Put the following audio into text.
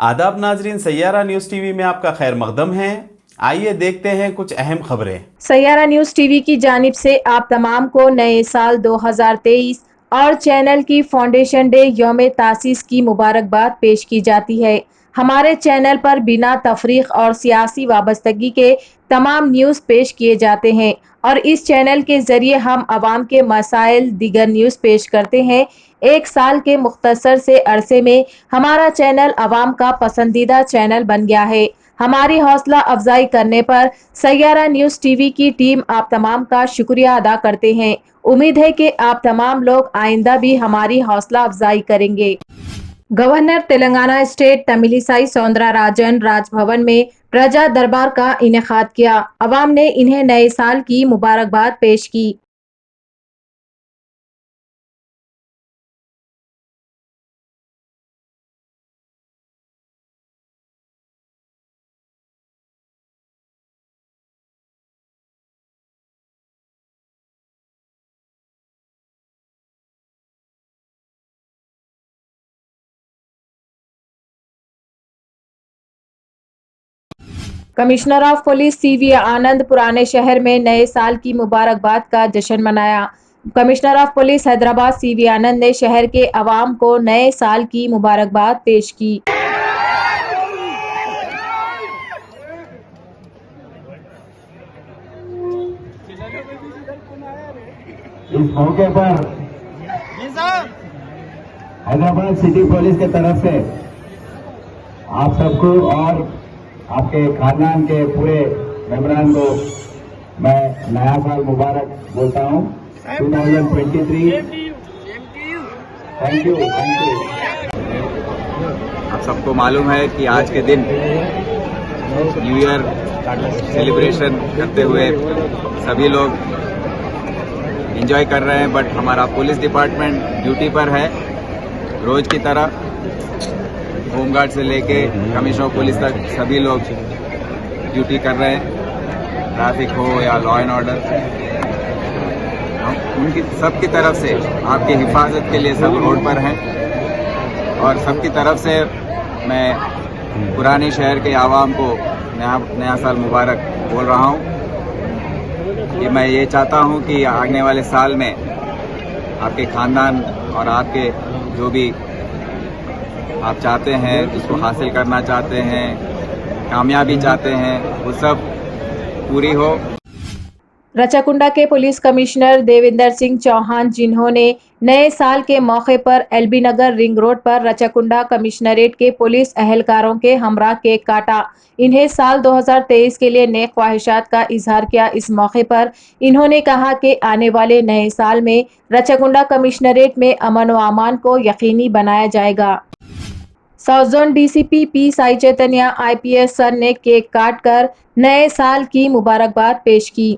आदाब नाजरीन, Saiyaara news TV में आपका खैर मकदम है। आइए देखते हैं कुछ अहम खबरें। सैयारा न्यूज़ टीवी की जानिब से आप तमाम को नए साल 2023 और चैनल की फाउंडेशन डे यौम तासीस की मुबारकबाद पेश की जाती है। हमारे चैनल पर बिना तफरीक और सियासी वाबस्तगी के तमाम न्यूज़ पेश किए जाते हैं और इस चैनल के जरिए हम आवाम के मसाइल दीगर न्यूज़ पेश करते हैं। एक साल के मुख्तसर से अरसे में हमारा चैनल आवाम का पसंदीदा चैनल बन गया है। हमारी हौसला अफजाई करने पर सैयारा न्यूज़ टीवी की टीम आप तमाम का शुक्रिया अदा करते हैं। उम्मीद है कि आप तमाम लोग आइंदा भी हमारी हौसला अफजाई करेंगे। गवर्नर तेलंगाना स्टेट तमिलिसाई सौंदरराजन राजभवन में प्रजा दरबार का इनेकाद किया। अवाम ने इन्हें नए साल की मुबारकबाद पेश की। कमिश्नर ऑफ पुलिस सीवी आनंद पुराने शहर में नए साल की मुबारकबाद का जश्न मनाया। Commissioner of police Hyderabad CV Anand ने शहर के अवाम को नए साल की मुबारकबाद पेश की। इस मौके पर हैदराबाद सिटी पुलिस की तरफ से आप सबको और आपके खानदान के पूरे मेंबरान को मैं नया साल मुबारक बोलता हूं 2023। Thank you. आप सबको मालूम है कि आज के दिन न्यू ईयर सेलिब्रेशन करते हुए सभी लोग एंजॉय कर रहे हैं, बट हमारा पुलिस डिपार्टमेंट ड्यूटी पर है रोज की तरह। होमगार्ड से लेके कमिश्नर पुलिस तक सभी लोग ड्यूटी कर रहे हैं, ट्रैफिक हो या लॉ एंड ऑर्डर। उनकी सबकी तरफ से आपकी हिफाजत के लिए सब रोड पर हैं और सबकी तरफ से मैं पुराने शहर के आवाम को नया साल मुबारक बोल रहा हूं कि मैं ये चाहता हूं कि आने वाले साल में आपके खानदान और आपके जो भी आप चाहते हैं, जिसको हासिल करना चाहते हैं, कामयाबी चाहते हैं, वो सब पूरी हो। रचाकुंडा के पुलिस कमिश्नर देविंदर सिंह चौहान, जिन्होंने नए साल के मौके पर एलबी नगर रिंग रोड पर रचाकुंडा कमिश्नरेट के पुलिस अहलकारों के हमरा केक काटा, इन्हें साल 2023 के लिए नेक ख्वाहिशात का इजहार किया। इस मौके पर इन्होंने कहा कि आने वाले नए साल में रचाकुंडा कमिश्नरेट में अमन व अमान को यकीनी बनाया जाएगा। South zone DCP P Sai Chaitanya IPS sir ने केक काट कर नए साल की मुबारकबाद पेश की।